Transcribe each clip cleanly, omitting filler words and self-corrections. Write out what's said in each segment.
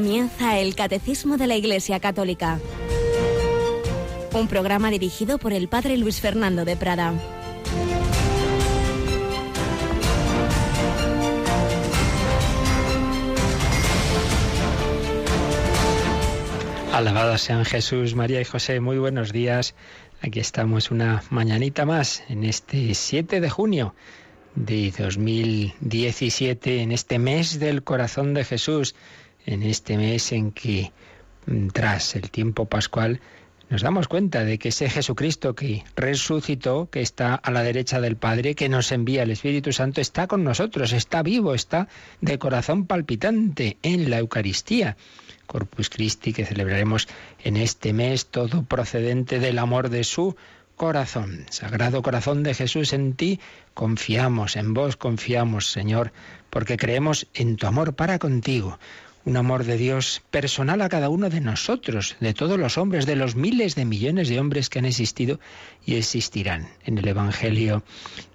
Comienza el Catecismo de la Iglesia Católica, un programa dirigido por el Padre Luis Fernando de Prada. Alabados sean Jesús, María y José. Muy buenos días. Aquí estamos una mañanita más en este 7 de junio de 2017, en este mes del corazón de Jesús, en este mes en que, tras el tiempo pascual, nos damos cuenta de que ese Jesucristo que resucitó, que está a la derecha del Padre, que nos envía el Espíritu Santo, está con nosotros, está vivo, está de corazón palpitante en la Eucaristía. Corpus Christi, que celebraremos en este mes, todo procedente del amor de su corazón. Sagrado corazón de Jesús, en ti confiamos, en vos confiamos, Señor, porque creemos en tu amor para contigo. Un amor de Dios personal a cada uno de nosotros, de todos los hombres, de los miles de millones de hombres que han existido y existirán. En el Evangelio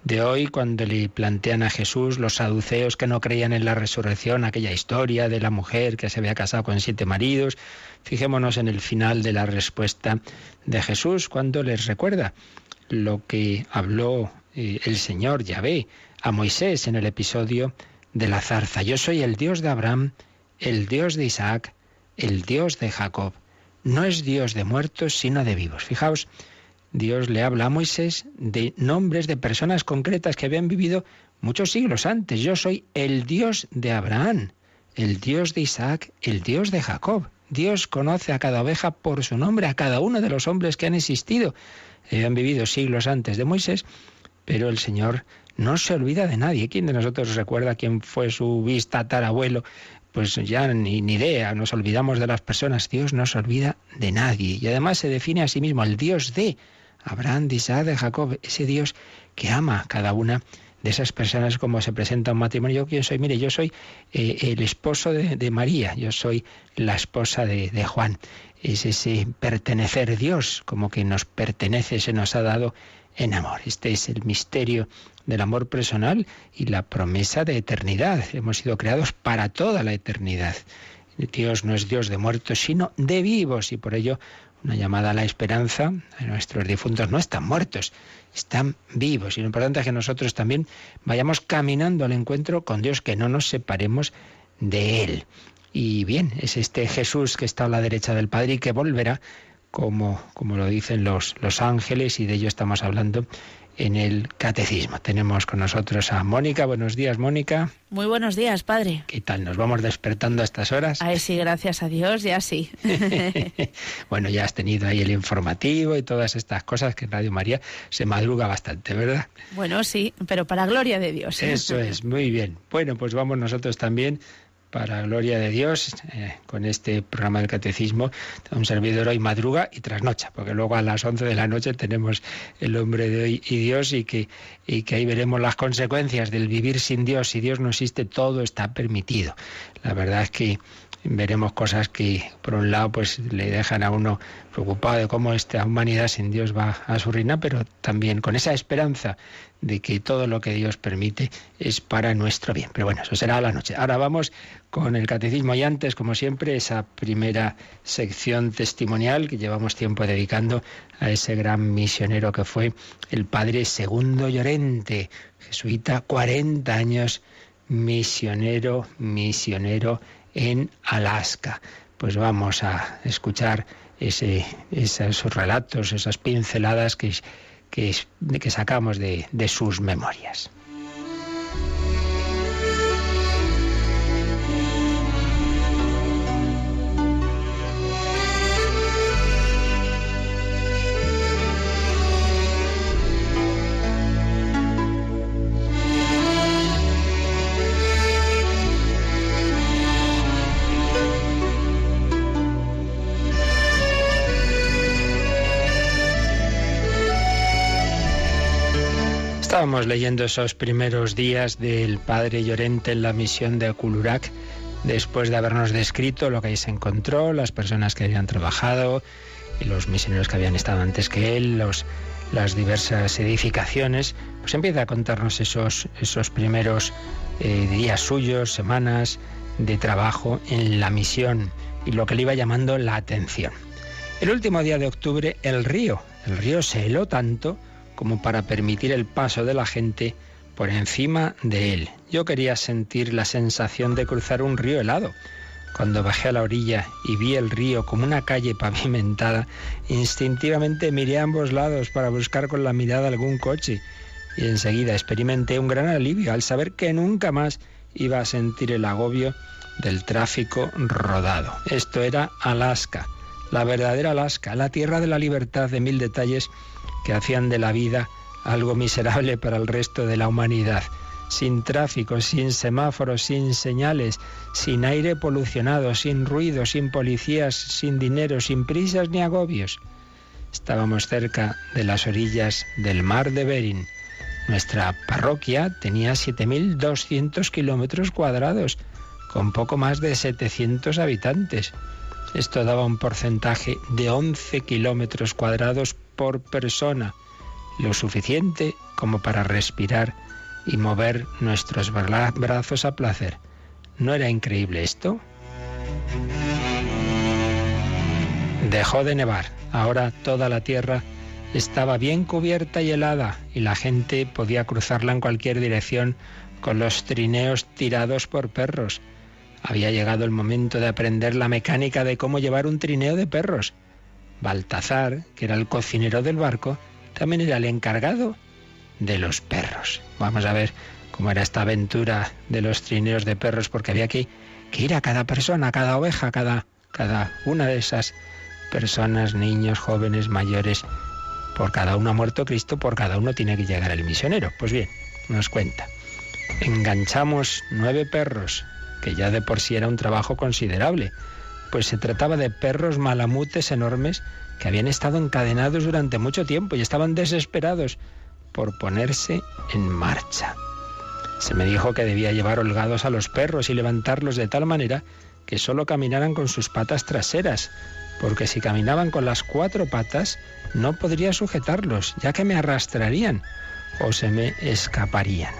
de hoy, cuando le plantean a Jesús los saduceos que no creían en la resurrección, aquella historia de la mujer que se había casado con 7 maridos, fijémonos en el final de la respuesta de Jesús, cuando les recuerda lo que habló el Señor Yahvé a Moisés en el episodio de la zarza. Yo soy el Dios de Abraham, el Dios de Isaac, el Dios de Jacob. No es Dios de muertos, sino de vivos. Fijaos, Dios le habla a Moisés de nombres de personas concretas que habían vivido muchos siglos antes. Yo soy el Dios de Abraham, el Dios de Isaac, el Dios de Jacob. Dios conoce a cada oveja por su nombre, a cada uno de los hombres que han existido. Habían vivido siglos antes de Moisés, pero el Señor no se olvida de nadie. ¿Quién de nosotros recuerda quién fue su bitatarabuelo? Pues ya ni idea, nos olvidamos de las personas. Dios no se olvida de nadie. Y además se define a sí mismo el Dios de Abraham, de Isaac, de Jacob, ese Dios que ama a cada una de esas personas como se presenta un matrimonio. ¿Yo quién soy? Mire, yo soy el esposo de María, yo soy la esposa de Juan. Es ese pertenecer Dios, como que nos pertenece, se nos ha dado en amor. Este es el misterio del amor personal y la promesa de eternidad. Hemos sido creados para toda la eternidad. Dios no es Dios de muertos, sino de vivos, y por ello una llamada a la esperanza. Nuestros difuntos no están muertos, están vivos, y lo importante es que nosotros también vayamos caminando al encuentro con Dios, que no nos separemos de Él. Y bien, es este Jesús que está a la derecha del Padre y que volverá, como lo dicen los ángeles, y de ello estamos hablando en el Catecismo. Tenemos con nosotros a Mónica. Buenos días, Mónica. Muy buenos días, padre. ¿Qué tal? ¿Nos vamos despertando a estas horas? Ay, sí, gracias a Dios, ya sí. Bueno, ya has tenido ahí el informativo y todas estas cosas, que en Radio María se madruga bastante, ¿verdad? Bueno, sí, pero para gloria de Dios. Eso es, muy bien. Bueno, pues vamos nosotros también, para gloria de Dios, con este programa del Catecismo. Un servidor hoy madruga y trasnocha, porque luego a las 11 de la noche tenemos el hombre de hoy y Dios, y que ahí veremos las consecuencias del vivir sin Dios. Si Dios no existe, todo está permitido. La verdad es que veremos cosas que, por un lado, pues le dejan a uno preocupado de cómo esta humanidad sin Dios va a su ruina, pero también con esa esperanza de que todo lo que Dios permite es para nuestro bien. Pero bueno, eso será a la noche. Ahora vamos con el Catecismo, y antes, como siempre, esa primera sección testimonial que llevamos tiempo dedicando a ese gran misionero que fue el padre Segundo Llorente, jesuita, 40 años misionero en Alaska. Pues vamos a escuchar esos relatos, esas pinceladas que sacamos de sus memorias. Estábamos leyendo esos primeros días del padre Llorente en la misión de Kuluraq, después de habernos descrito lo que ahí se encontró, las personas que habían trabajado, y los misioneros que habían estado antes que él, las diversas edificaciones. Pues empieza a contarnos esos primeros días suyos, semanas, de trabajo en la misión y lo que le iba llamando la atención. El último día de octubre, el río se heló tanto como para permitir el paso de la gente por encima de él. Yo quería sentir la sensación de cruzar un río helado. Cuando bajé a la orilla y vi el río como una calle pavimentada, instintivamente miré a ambos lados para buscar con la mirada algún coche y enseguida experimenté un gran alivio al saber que nunca más iba a sentir el agobio del tráfico rodado. Esto era Alaska, la verdadera Alaska, la tierra de la libertad, de mil detalles que hacían de la vida algo miserable para el resto de la humanidad. Sin tráfico, sin semáforos, sin señales, sin aire polucionado, sin ruido, sin policías, sin dinero, sin prisas ni agobios. Estábamos cerca de las orillas del mar de Bering. Nuestra parroquia tenía 7.200 kilómetros cuadrados, con poco más de 700 habitantes. Esto daba un porcentaje de 11 kilómetros cuadrados por persona, lo suficiente como para respirar y mover nuestros brazos a placer. ¿No era increíble esto? Dejó de nevar. Ahora toda la tierra estaba bien cubierta y helada y la gente podía cruzarla en cualquier dirección con los trineos tirados por perros. Había llegado el momento de aprender la mecánica de cómo llevar un trineo de perros. Baltazar, que era el cocinero del barco, también era el encargado de los perros. Vamos a ver cómo era esta aventura de los trineos de perros, porque había que ir a cada persona, a cada oveja, cada una de esas personas, niños, jóvenes, mayores. Por cada uno ha muerto Cristo, por cada uno tiene que llegar el misionero. Pues bien, nos cuenta. Enganchamos 9 perros, que ya de por sí era un trabajo considerable, pues se trataba de perros malamutes enormes que habían estado encadenados durante mucho tiempo y estaban desesperados por ponerse en marcha. Se me dijo que debía llevar holgados a los perros y levantarlos de tal manera que solo caminaran con sus patas traseras, porque si caminaban con las 4 patas no podría sujetarlos, ya que me arrastrarían o se me escaparían.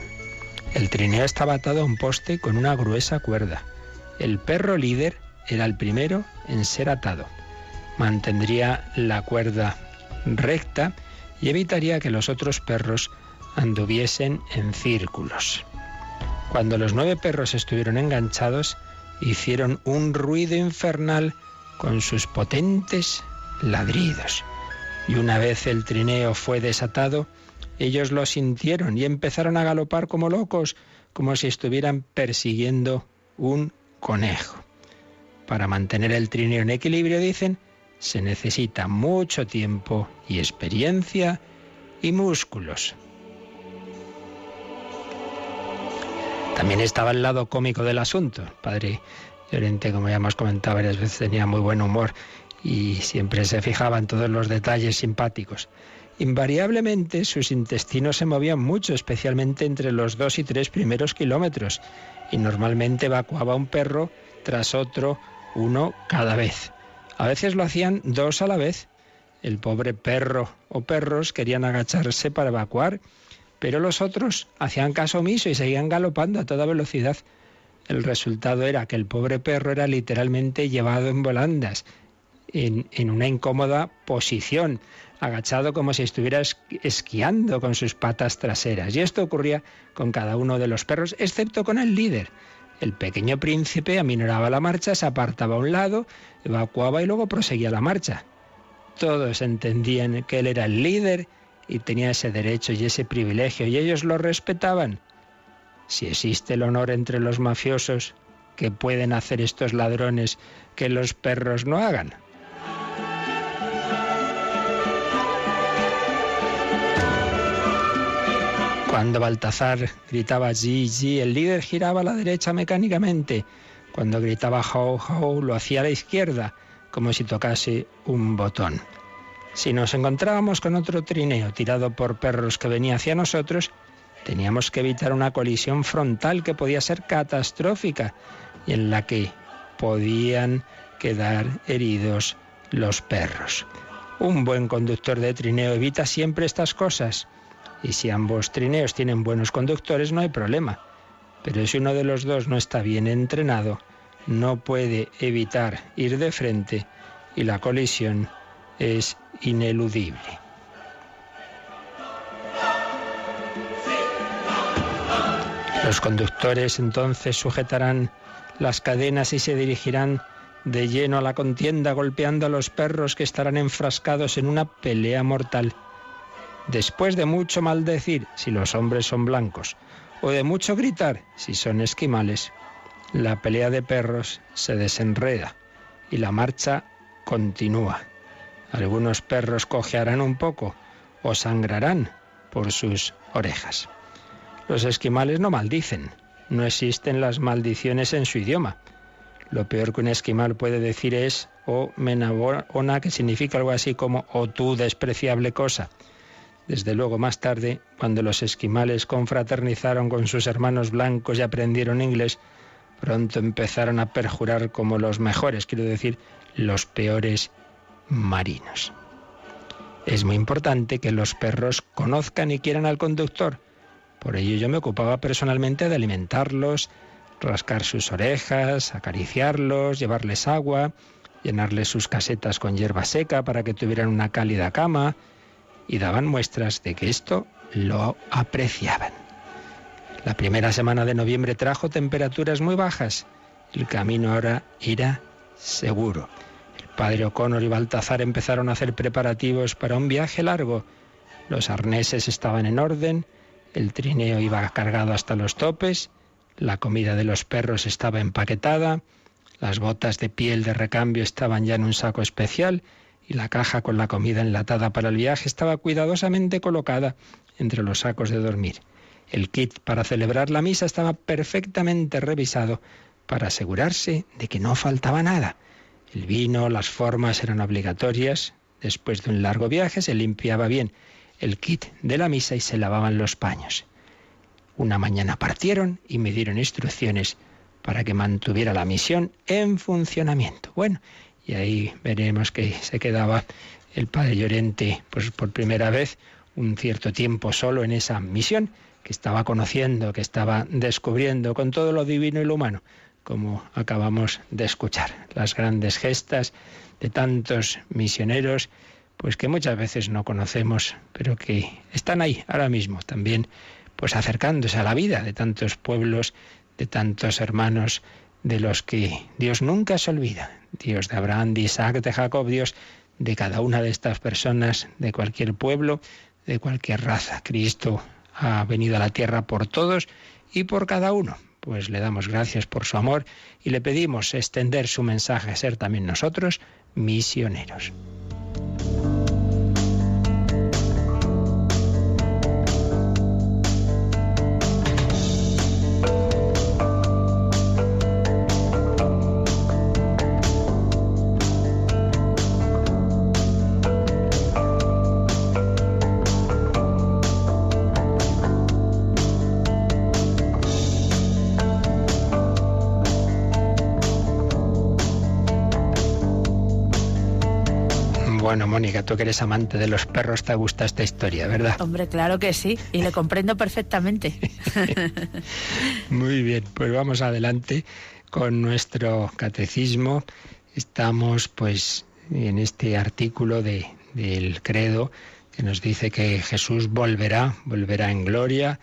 El trineo estaba atado a un poste con una gruesa cuerda. El perro líder era el primero en ser atado. Mantendría la cuerda recta y evitaría que los otros perros anduviesen en círculos. Cuando los 9 perros estuvieron enganchados, hicieron un ruido infernal con sus potentes ladridos. Y una vez el trineo fue desatado, ellos lo sintieron y empezaron a galopar como locos, como si estuvieran persiguiendo un conejo. Para mantener el trineo en equilibrio, dicen, se necesita mucho tiempo y experiencia y músculos. También estaba el lado cómico del asunto. El padre Llorente, como ya hemos comentado varias veces, tenía muy buen humor y siempre se fijaba en todos los detalles simpáticos. Invariablemente sus intestinos se movían mucho, especialmente entre los 2 y 3 primeros kilómetros, y normalmente evacuaba un perro tras otro, uno cada vez. A veces lo hacían 2 a la vez. El pobre perro o perros querían agacharse para evacuar, pero los otros hacían caso omiso y seguían galopando a toda velocidad. El resultado era que el pobre perro era literalmente llevado en volandas, en una incómoda posición, agachado como si estuviera esquiando con sus patas traseras. Y esto ocurría con cada uno de los perros, excepto con el líder. El pequeño príncipe aminoraba la marcha, se apartaba a un lado, evacuaba y luego proseguía la marcha. Todos entendían que él era el líder y tenía ese derecho y ese privilegio, y ellos lo respetaban. Si existe el honor entre los mafiosos, ¿qué pueden hacer estos ladrones que los perros no hagan? Cuando Baltazar gritaba "Yi, Yi", el líder giraba a la derecha mecánicamente. Cuando gritaba "Ho, Ho", lo hacía a la izquierda, como si tocase un botón. Si nos encontrábamos con otro trineo tirado por perros que venía hacia nosotros, teníamos que evitar una colisión frontal que podía ser catastrófica y en la que podían quedar heridos los perros. Un buen conductor de trineo evita siempre estas cosas. Y si ambos trineos tienen buenos conductores, no hay problema. pero si uno de los dos no está bien entrenado, no puede evitar ir de frente y la colisión es ineludible. Los conductores entonces sujetarán las cadenas y se dirigirán de lleno a la contienda, golpeando a los perros que estarán enfrascados en una pelea mortal. Después de mucho maldecir si los hombres son blancos, o de mucho gritar si son esquimales, la pelea de perros se desenreda y la marcha continúa. Algunos perros cojearán un poco o sangrarán por sus orejas. Los esquimales no maldicen, no existen las maldiciones en su idioma. Lo peor que un esquimal puede decir es "o menabona", que significa algo así como "o tú despreciable cosa". Desde luego, más tarde, cuando los esquimales confraternizaron con sus hermanos blancos y aprendieron inglés, pronto empezaron a perjurar como los mejores, quiero decir, los peores marinos. Es muy importante que los perros conozcan y quieran al conductor. Por ello yo me ocupaba personalmente de alimentarlos, rascar sus orejas, acariciarlos, llevarles agua, llenarles sus casetas con hierba seca para que tuvieran una cálida cama, y daban muestras de que esto lo apreciaban. La primera semana de noviembre trajo temperaturas muy bajas. El camino ahora era seguro. El padre O'Connor y Baltazar empezaron a hacer preparativos para un viaje largo. Los arneses estaban en orden, el trineo iba cargado hasta los topes, la comida de los perros estaba empaquetada, las botas de piel de recambio estaban ya en un saco especial y la caja con la comida enlatada para el viaje estaba cuidadosamente colocada entre los sacos de dormir. El kit para celebrar la misa estaba perfectamente revisado para asegurarse de que no faltaba nada. El vino, las formas eran obligatorias. Después de un largo viaje se limpiaba bien el kit de la misa y se lavaban los paños. Una mañana partieron y me dieron instrucciones para que mantuviera la misión en funcionamiento. Bueno, y ahí veremos que se quedaba el padre Llorente, pues por primera vez, un cierto tiempo solo en esa misión, que estaba conociendo, que estaba descubriendo con todo lo divino y lo humano, como acabamos de escuchar. Las grandes gestas de tantos misioneros, pues que muchas veces no conocemos, pero que están ahí ahora mismo también, pues acercándose a la vida de tantos pueblos, de tantos hermanos, de los que Dios nunca se olvida. Dios de Abraham, de Isaac, de Jacob, Dios de cada una de estas personas, de cualquier pueblo, de cualquier raza. Cristo ha venido a la tierra por todos y por cada uno. Pues le damos gracias por su amor y le pedimos extender su mensaje, ser también nosotros misioneros. Bueno, Mónica, tú que eres amante de los perros, te gusta esta historia, ¿verdad? Hombre, claro que sí, y le comprendo perfectamente. Muy bien, pues vamos adelante con nuestro catecismo. Estamos pues en este artículo del credo que nos dice que Jesús volverá en gloria,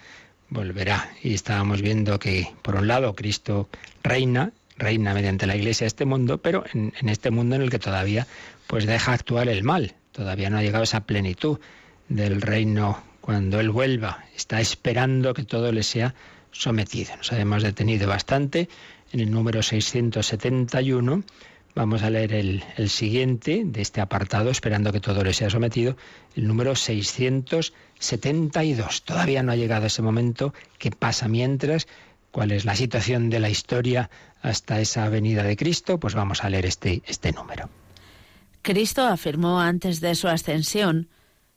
volverá. Y estábamos viendo que, por un lado, Cristo reina mediante la Iglesia este mundo, pero en este mundo en el que todavía pues deja actuar el mal. Todavía no ha llegado esa plenitud del reino cuando Él vuelva. Está esperando que todo le sea sometido. Nos hemos detenido bastante en el número 671. Vamos a leer el siguiente de este apartado, esperando que todo le sea sometido, el número 672. Todavía no ha llegado ese momento. ¿Qué pasa mientras? ¿Cuál es la situación de la historia hasta esa venida de Cristo? Pues vamos a leer este número. Cristo afirmó antes de su ascensión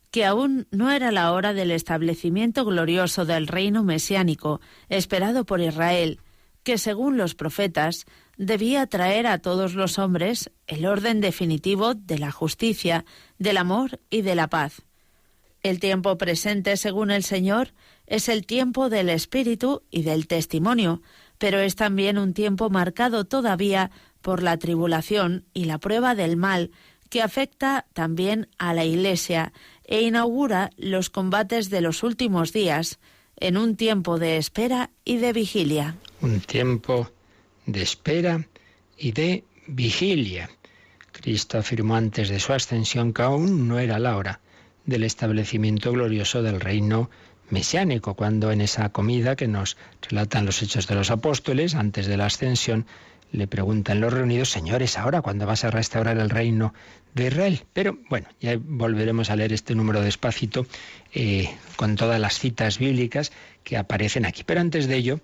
que aún no era la hora del establecimiento glorioso del reino mesiánico esperado por Israel, que según los profetas debía traer a todos los hombres el orden definitivo de la justicia, del amor y de la paz. El tiempo presente, según el Señor, Es el tiempo del Espíritu y del testimonio, pero es también un tiempo marcado todavía por la tribulación y la prueba del mal, que afecta también a la Iglesia e inaugura los combates de los últimos días, en un tiempo de espera y de vigilia. Un tiempo de espera y de vigilia. Cristo afirmó antes de su ascensión que aún no era la hora del establecimiento glorioso del reino mesiánico, cuando en esa comida que nos relatan los Hechos de los Apóstoles, antes de la ascensión, le preguntan los reunidos: Señores, ¿ahora cuándo vas a restaurar el reino de Israel? Pero bueno, ya volveremos a leer este número despacito, con todas las citas bíblicas que aparecen aquí. Pero antes de ello,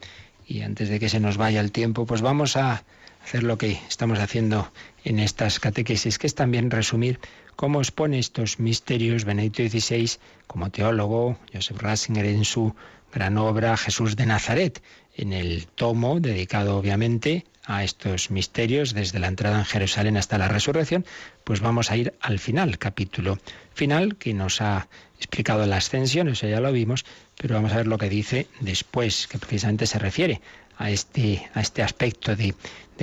y antes de que se nos vaya el tiempo, pues vamos a hacer lo que estamos haciendo en estas catequesis, que es también resumir cómo expone estos misterios Benedicto XVI como teólogo, Joseph Ratzinger en su gran obra Jesús de Nazaret, en el tomo dedicado obviamente a estos misterios desde la entrada en Jerusalén hasta la resurrección. Pues vamos a ir al final, capítulo final, que nos ha explicado la ascensión, eso ya lo vimos, pero vamos a ver lo que dice después, que precisamente se refiere a este aspecto de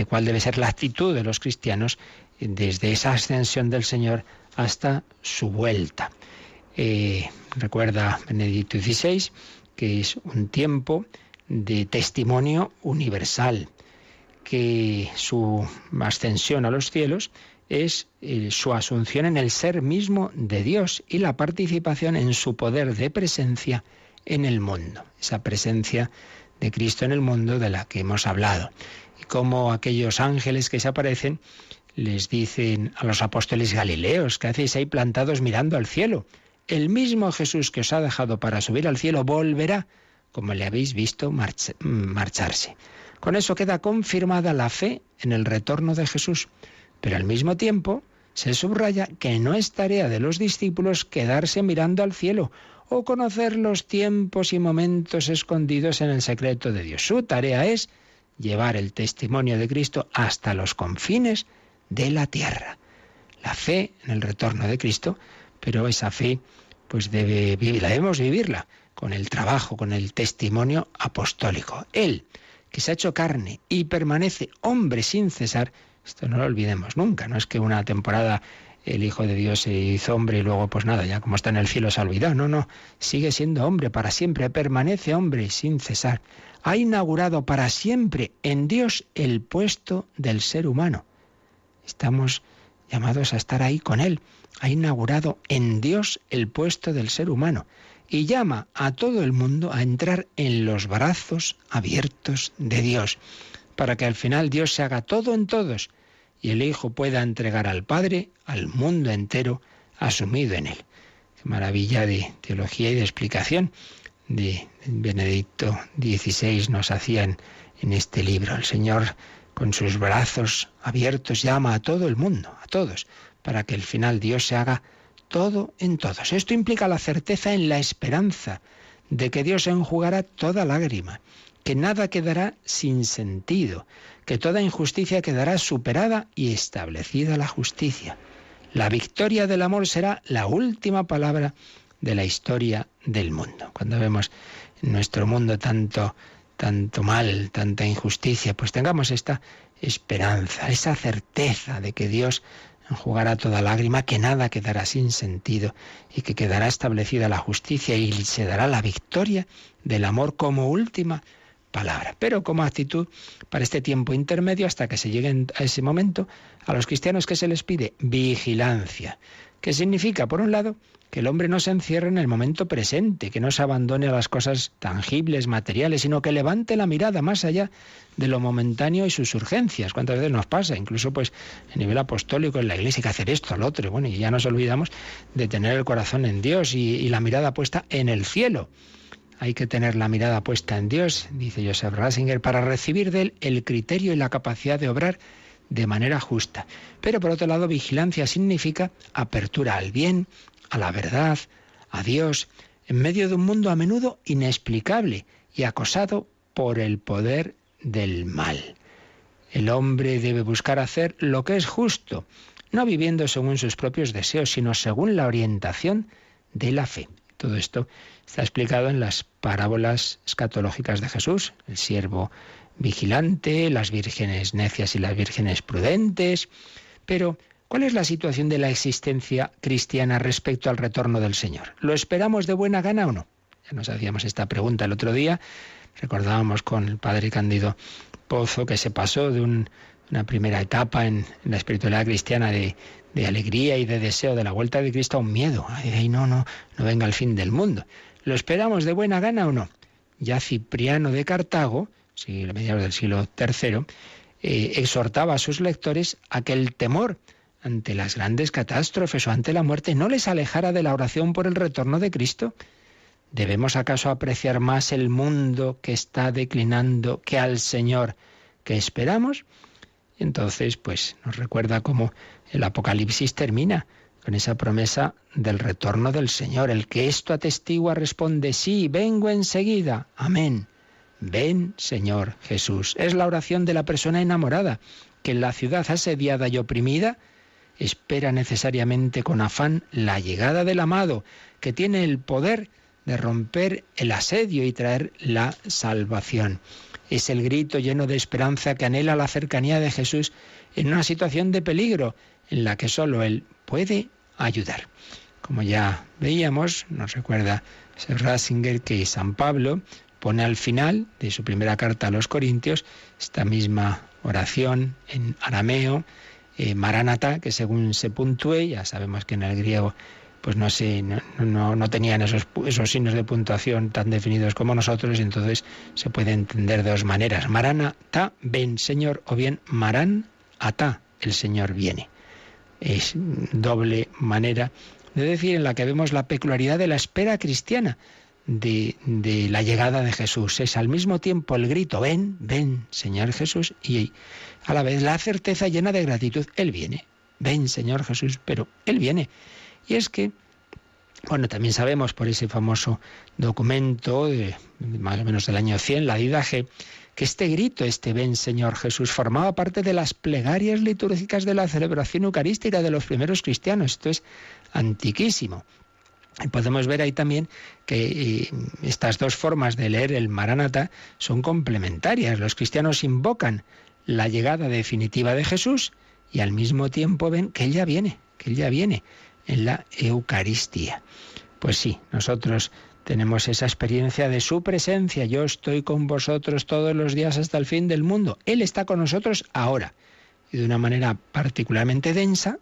cuál debe ser la actitud de los cristianos desde esa ascensión del Señor hasta su vuelta. Recuerda Benedicto XVI que es un tiempo de testimonio universal, que su ascensión a los cielos es su asunción en el ser mismo de Dios y la participación en su poder de presencia en el mundo. Esa presencia de Cristo en el mundo de la que hemos hablado. Y como aquellos ángeles que se aparecen les dicen a los apóstoles galileos: ¿qué hacéis ahí plantados mirando al cielo? El mismo Jesús que os ha dejado para subir al cielo volverá, como le habéis visto marcharse. Con eso queda confirmada la fe en el retorno de Jesús, pero al mismo tiempo se subraya que no es tarea de los discípulos quedarse mirando al cielo o conocer los tiempos y momentos escondidos en el secreto de Dios. Su tarea es llevar el testimonio de Cristo hasta los confines de la tierra. La fe en el retorno de Cristo, pero esa fe pues debemos vivirla con el trabajo, con el testimonio apostólico. Él, que se ha hecho carne y permanece hombre sin cesar, esto no lo olvidemos nunca, no es que una temporada el Hijo de Dios se hizo hombre y luego pues nada, ya como está en el cielo se ha olvidado. No, sigue siendo hombre para siempre, permanece hombre sin cesar. Ha inaugurado para siempre en Dios el puesto del ser humano. Estamos llamados a estar ahí con Él. Ha inaugurado en Dios el puesto del ser humano y llama a todo el mundo a entrar en los brazos abiertos de Dios, para que al final Dios se haga todo en todos y el Hijo pueda entregar al Padre al mundo entero asumido en Él. Qué maravilla de teología y de explicación de Benedicto XVI nos hacían en este libro. El Señor, con sus brazos abiertos, llama a todo el mundo, a todos, para que al final Dios se haga todo en todos. Esto implica la certeza en la esperanza de que Dios enjugará toda lágrima, que nada quedará sin sentido, que toda injusticia quedará superada y establecida la justicia. La victoria del amor será la última palabra de la historia del mundo. Cuando vemos en nuestro mundo tanto mal, tanta injusticia, pues tengamos esta esperanza, esa certeza de que Dios enjugará toda lágrima, que nada quedará sin sentido y que quedará establecida la justicia y se dará la victoria del amor como última palabra. Pero como actitud para este tiempo intermedio, hasta que se llegue a ese momento, a los cristianos, ¿qué se les pide? Vigilancia. ¿Qué significa? Por un lado, que el hombre no se encierre en el momento presente, que no se abandone a las cosas tangibles, materiales, sino que levante la mirada más allá de lo momentáneo y sus urgencias. ¿Cuántas veces nos pasa? Incluso pues a nivel apostólico en la Iglesia hay que hacer esto, lo otro, y bueno, y ya nos olvidamos de tener el corazón en Dios y la mirada puesta en el cielo. Hay que tener la mirada puesta en Dios, dice Joseph Ratzinger, para recibir de Él el criterio y la capacidad de obrar de manera justa. Pero por otro lado, vigilancia significa apertura al bien, a la verdad, a Dios, en medio de un mundo a menudo inexplicable y acosado por el poder del mal. El hombre debe buscar hacer lo que es justo, no viviendo según sus propios deseos, sino según la orientación de la fe. Todo esto está explicado en las parábolas escatológicas de Jesús, el siervo vigilante, las vírgenes necias y las vírgenes prudentes. Pero, ¿cuál es la situación de la existencia cristiana respecto al retorno del Señor? ¿Lo esperamos de buena gana o no? Ya nos hacíamos esta pregunta el otro día. Recordábamos con el padre Cándido Pozo que se pasó de una primera etapa en la espiritualidad cristiana de alegría y de deseo de la vuelta de Cristo a un miedo. Ay, no venga el fin del mundo. ¿Lo esperamos de buena gana o no? Ya Cipriano de Cartago, a mediados del siglo III, exhortaba a sus lectores a que el temor ante las grandes catástrofes o ante la muerte no les alejara de la oración por el retorno de Cristo. ¿Debemos acaso apreciar más el mundo que está declinando que al Señor que esperamos? Y entonces, pues nos recuerda cómo el Apocalipsis termina con esa promesa del retorno del Señor. El que esto atestigua responde: sí, vengo enseguida. Amén. Ven, Señor Jesús. Es la oración de la persona enamorada, que en la ciudad asediada y oprimida espera necesariamente con afán la llegada del amado, que tiene el poder de romper el asedio y traer la salvación. Es el grito lleno de esperanza que anhela la cercanía de Jesús en una situación de peligro en la que solo Él puede ayudar. Como ya veíamos, nos recuerda Ratzinger que San Pablo pone al final de su primera carta a los Corintios esta misma oración en arameo, Maranatha, que según se puntúe, ya sabemos que en el griego pues no tenían esos signos de puntuación tan definidos como nosotros, y entonces se puede entender de dos maneras: Maranatha, ven Señor, o bien Marán-atá, el Señor viene. Es doble manera de decir en la que vemos la peculiaridad de la espera cristiana de la llegada de Jesús. Es al mismo tiempo el grito: ven, ven Señor Jesús, y a la vez la certeza llena de gratitud: Él viene, ven Señor Jesús, pero Él viene. Y es que, bueno, también sabemos por ese famoso documento de más o menos del año 100, la Didache, que este grito, este ven Señor Jesús, formaba parte de las plegarias litúrgicas de la celebración eucarística de los primeros cristianos. Esto es antiquísimo. Y podemos ver ahí también que estas dos formas de leer el Maranatha son complementarias. Los cristianos invocan la llegada definitiva de Jesús y al mismo tiempo ven que Él ya viene en la Eucaristía. Pues sí, nosotros tenemos esa experiencia de su presencia. Yo estoy con vosotros todos los días hasta el fin del mundo. Él está con nosotros ahora, y de una manera particularmente densa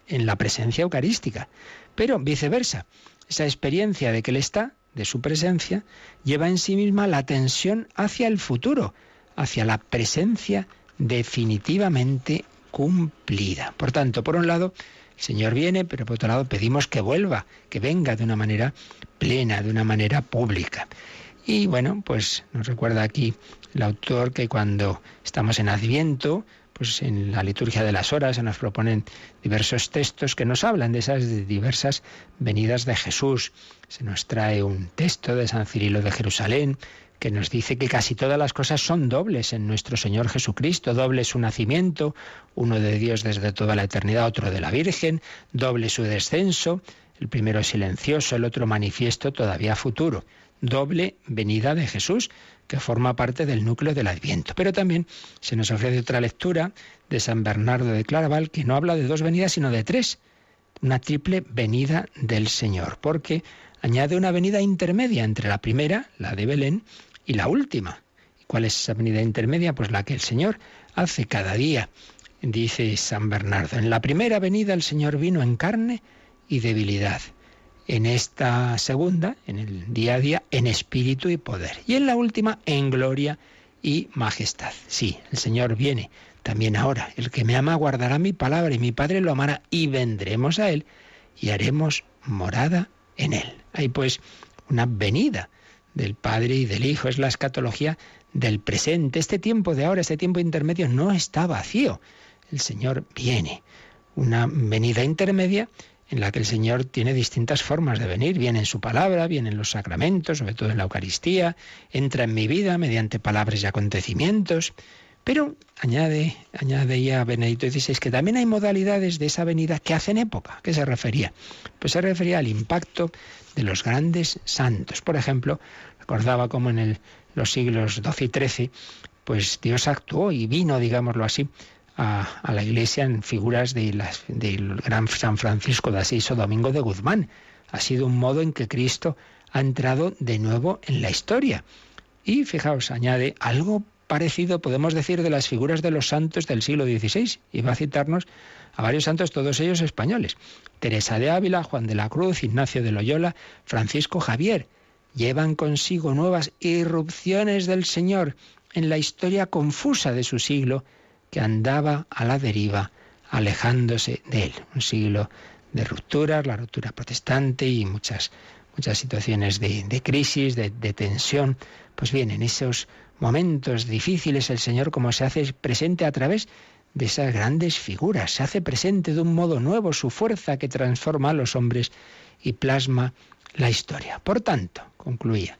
en la presencia eucarística. Pero viceversa, esa experiencia de que Él está, de su presencia, lleva en sí misma la tensión hacia el futuro, hacia la presencia definitivamente cumplida. Por tanto, por un lado, el Señor viene, pero por otro lado pedimos que vuelva, que venga de una manera plena, de una manera pública. Y bueno, pues nos recuerda aquí el autor que cuando estamos en Adviento, pues en la liturgia de las horas se nos proponen diversos textos que nos hablan de esas diversas venidas de Jesús. Se nos trae un texto de San Cirilo de Jerusalén que nos dice que casi todas las cosas son dobles en nuestro Señor Jesucristo. Doble su nacimiento, uno de Dios desde toda la eternidad, otro de la Virgen. Doble su descenso, el primero silencioso, el otro manifiesto todavía futuro. Doble venida de Jesús, que forma parte del núcleo del Adviento. Pero también se nos ofrece otra lectura de San Bernardo de Claraval, que no habla de dos venidas, sino de tres. Una triple venida del Señor, porque añade una venida intermedia entre la primera, la de Belén, y la última. ¿Y cuál es esa venida intermedia? Pues la que el Señor hace cada día. Dice San Bernardo: en la primera venida el Señor vino en carne y debilidad. En esta segunda, en el día a día, en espíritu y poder. Y en la última, en gloria y majestad. Sí, el Señor viene también ahora. El que me ama guardará mi palabra y mi Padre lo amará, y vendremos a Él y haremos morada en Él. Hay pues una venida del Padre y del Hijo. Es la escatología del presente. Este tiempo de ahora, este tiempo intermedio, no está vacío. El Señor viene. Una venida intermedia en la que el Señor tiene distintas formas de venir. Viene en su palabra, viene en los sacramentos, sobre todo en la Eucaristía, entra en mi vida mediante palabras y acontecimientos, Pero añadía Benedicto XVI que también hay modalidades de esa venida que hacen época. ¿A qué se refería? Pues se refería al impacto de los grandes santos. Por ejemplo, recordaba cómo en los siglos XII y XIII, pues Dios actuó y vino, digámoslo así, a la Iglesia en figuras del gran San Francisco de Asís o Domingo de Guzmán. Ha sido un modo en que Cristo ha entrado de nuevo en la historia. Y fijaos, añade, algo parecido podemos decir de las figuras de los santos del siglo XVI. Y va a citarnos a varios santos, todos ellos españoles. Teresa de Ávila, Juan de la Cruz, Ignacio de Loyola, Francisco Javier. Llevan consigo nuevas irrupciones del Señor en la historia confusa de su siglo, que andaba a la deriva, alejándose de él. Un siglo de rupturas, la ruptura protestante y muchas situaciones de crisis, de tensión. Pues bien, en esos momentos difíciles el Señor como se hace presente a través de esas grandes figuras, se hace presente de un modo nuevo, su fuerza que transforma a los hombres y plasma la historia. Por tanto, concluía,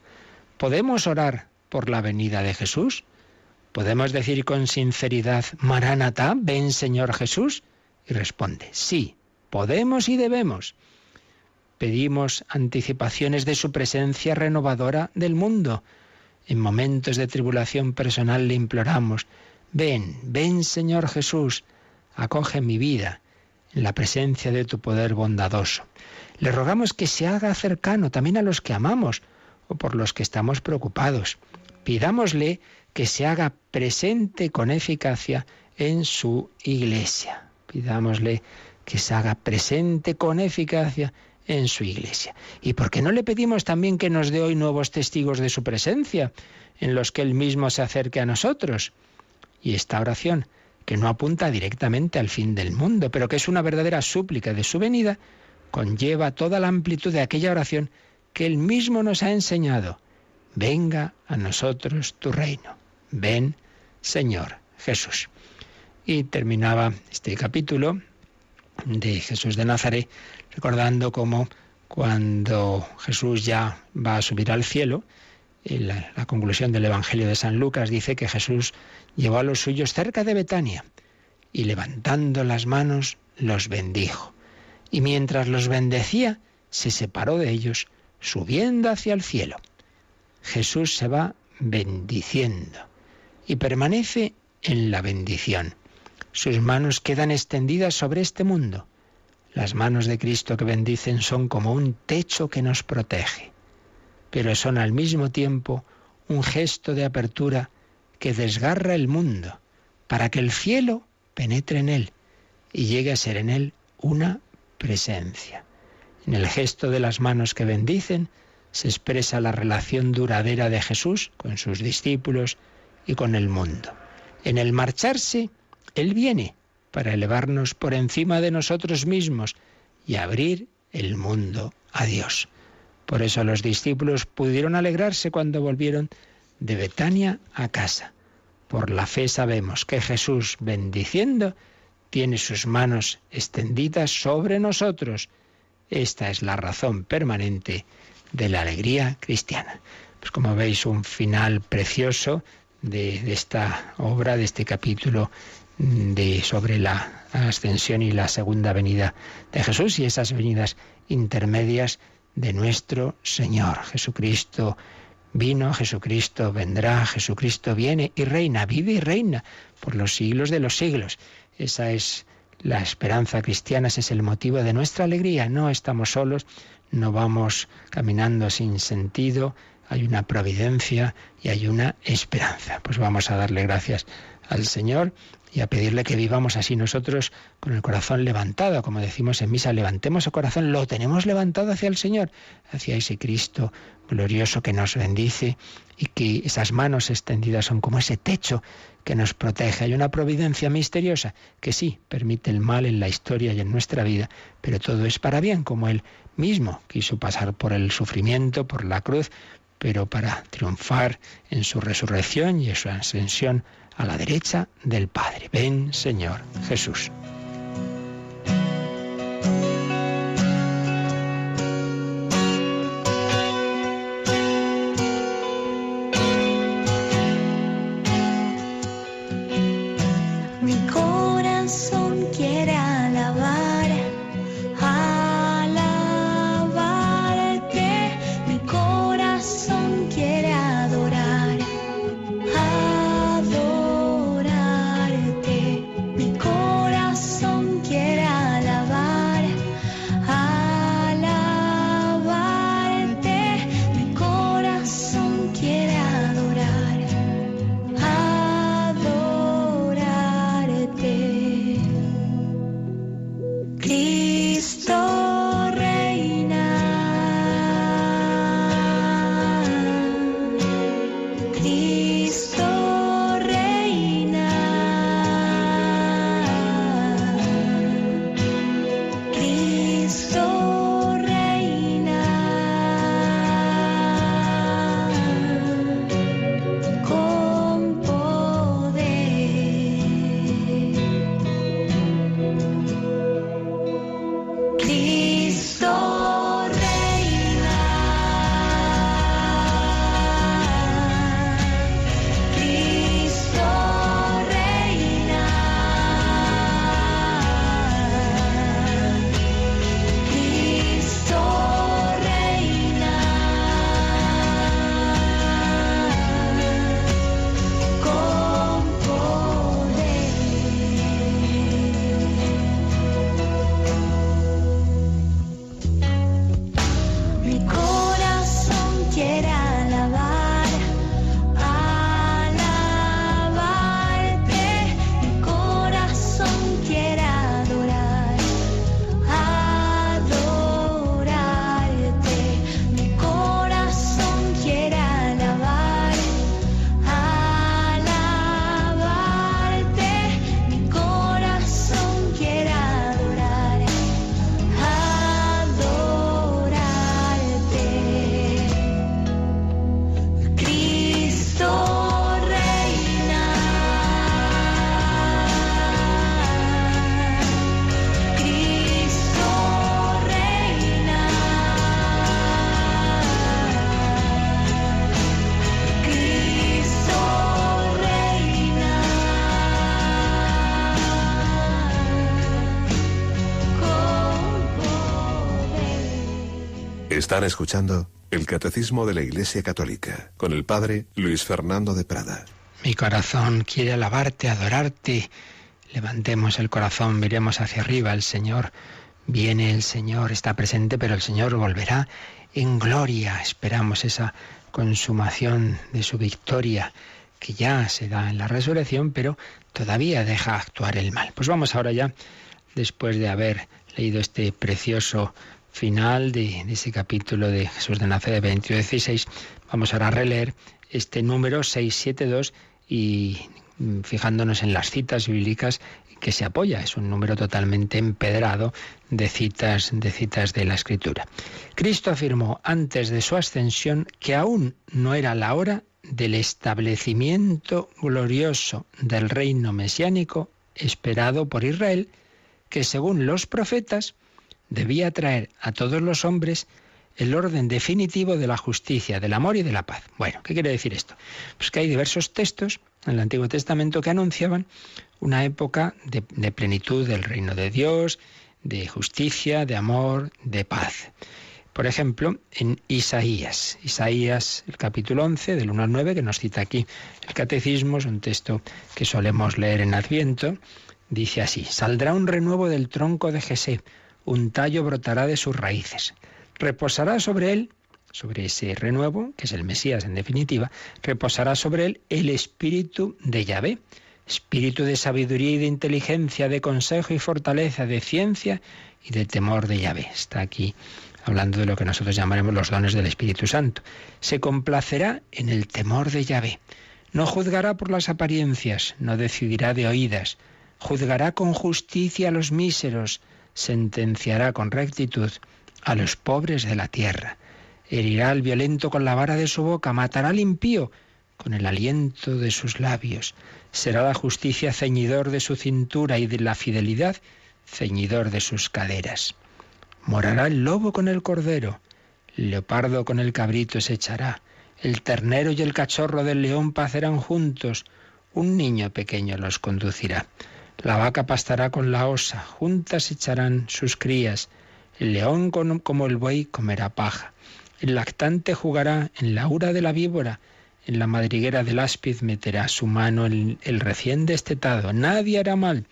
¿podemos orar por la venida de Jesús? ¿Podemos decir con sinceridad, Maránata, ven Señor Jesús? Y responde, sí, podemos y debemos. Pedimos anticipaciones de su presencia renovadora del mundo. En momentos de tribulación personal le imploramos, ven Señor Jesús, acoge mi vida en la presencia de tu poder bondadoso. Le rogamos que se haga cercano también a los que amamos o por los que estamos preocupados. Pidámosle que se haga presente con eficacia en su Iglesia. Pidámosle que se haga presente con eficacia en su Iglesia. ¿Y por qué no le pedimos también que nos dé hoy nuevos testigos de su presencia, en los que Él mismo se acerque a nosotros? Y esta oración, que no apunta directamente al fin del mundo, pero que es una verdadera súplica de su venida, conlleva toda la amplitud de aquella oración que Él mismo nos ha enseñado. Venga a nosotros tu reino. Ven, Señor Jesús. Y terminaba este capítulo de Jesús de Nazaret recordando cómo cuando Jesús ya va a subir al cielo, la conclusión del Evangelio de San Lucas dice que Jesús llevó a los suyos cerca de Betania y levantando las manos los bendijo. Y mientras los bendecía, se separó de ellos, subiendo hacia el cielo. Jesús se va bendiciendo y permanece en la bendición. Sus manos quedan extendidas sobre este mundo. Las manos de Cristo que bendicen son como un techo que nos protege, pero son al mismo tiempo un gesto de apertura que desgarra el mundo para que el cielo penetre en él y llegue a ser en él una presencia. En el gesto de las manos que bendicen se expresa la relación duradera de Jesús con sus discípulos y con el mundo. En el marcharse, Él viene para elevarnos por encima de nosotros mismos y abrir el mundo a Dios. Por eso los discípulos pudieron alegrarse cuando volvieron de Betania a casa. Por la fe sabemos que Jesús, bendiciendo, tiene sus manos extendidas sobre nosotros. Esta es la razón permanente de la alegría cristiana. Pues como veis, un final precioso de esta obra, de este capítulo sobre la ascensión y la segunda venida de Jesús y esas venidas intermedias de nuestro Señor. Jesucristo vino, Jesucristo vendrá, Jesucristo viene y reina, vive y reina por los siglos de los siglos. Esa es la esperanza cristiana, ese es el motivo de nuestra alegría. No estamos solos, no vamos caminando sin sentido, hay una providencia y hay una esperanza. Pues vamos a darle gracias al Señor y a pedirle que vivamos así nosotros con el corazón levantado, como decimos en misa, levantemos el corazón, lo tenemos levantado hacia el Señor, hacia ese Cristo glorioso que nos bendice y que esas manos extendidas son como ese techo que nos protege. Hay una providencia misteriosa que sí permite el mal en la historia y en nuestra vida, pero todo es para bien, como Él mismo quiso pasar por el sufrimiento, por la cruz, pero para triunfar en su resurrección y en su ascensión a la derecha del Padre. Ven, Señor Jesús. Están escuchando el Catecismo de la Iglesia Católica con el Padre Luis Fernando de Prada. Mi corazón quiere alabarte, adorarte. Levantemos el corazón, miremos hacia arriba. El Señor viene, el Señor está presente, pero el Señor volverá en gloria. Esperamos esa consumación de su victoria que ya se da en la resurrección, pero todavía deja actuar el mal. Pues vamos ahora ya, después de haber leído este precioso final de ese capítulo de Jesús de Nazaret 22:16, vamos ahora a releer este número 672 y fijándonos en las citas bíblicas que se apoya. Es un número totalmente empedrado de citas de la Escritura. Cristo afirmó antes de su ascensión que aún no era la hora del establecimiento glorioso del reino mesiánico esperado por Israel, que según los profetas debía traer a todos los hombres el orden definitivo de la justicia, del amor y de la paz. Bueno, ¿qué quiere decir esto? Pues que hay diversos textos en el Antiguo Testamento que anunciaban una época de plenitud del reino de Dios, de justicia, de amor, de paz. Por ejemplo, en Isaías, el capítulo 11, del 1 al 9, que nos cita aquí el Catecismo, es un texto que solemos leer en Adviento, dice así: saldrá un renuevo del tronco de Jesé, un tallo brotará de sus raíces. Reposará sobre él, sobre ese renuevo, que es el Mesías en definitiva, reposará sobre él el espíritu de Yahvé, espíritu de sabiduría y de inteligencia, de consejo y fortaleza, de ciencia y de temor de Yahvé. Está aquí hablando de lo que nosotros llamaremos los dones del Espíritu Santo. Se complacerá en el temor de Yahvé. No juzgará por las apariencias, no decidirá de oídas. Juzgará con justicia a los míseros, sentenciará con rectitud a los pobres de la tierra. Herirá al violento con la vara de su boca, matará al impío con el aliento de sus labios. Será la justicia ceñidor de su cintura y de la fidelidad ceñidor de sus caderas. Morará el lobo con el cordero, el leopardo con el cabrito se echará, el ternero y el cachorro del león pacerán juntos, un niño pequeño los conducirá. La vaca pastará con la osa, juntas echarán sus crías. El león como el buey comerá paja. El lactante jugará en la ura de la víbora. En la madriguera del áspid meterá su mano el recién destetado. Nadie hará mal,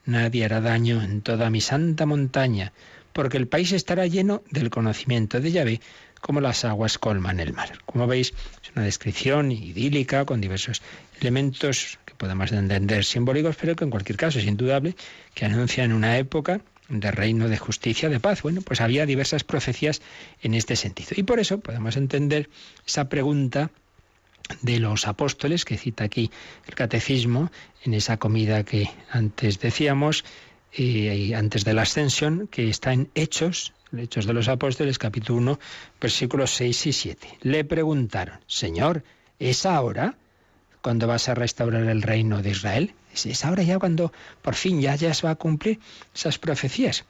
nadie hará daño en toda mi santa montaña, porque el país estará lleno del conocimiento de Yahvé, como las aguas colman el mar. Como veis, es una descripción idílica con diversos elementos que podemos entender simbólicos, pero que en cualquier caso es indudable que anuncian una época de reino, de justicia, de paz. Bueno, pues había diversas profecías en este sentido. Y por eso podemos entender esa pregunta de los apóstoles que cita aquí el Catecismo en esa comida que antes decíamos, antes de la ascensión, que está en Hechos de los Apóstoles, capítulo 1, versículos 6 y 7. Le preguntaron: Señor, ¿es ahora cuando vas a restaurar el reino de Israel? ¿Es ahora ya cuando por fin ya se va a cumplir esas profecías?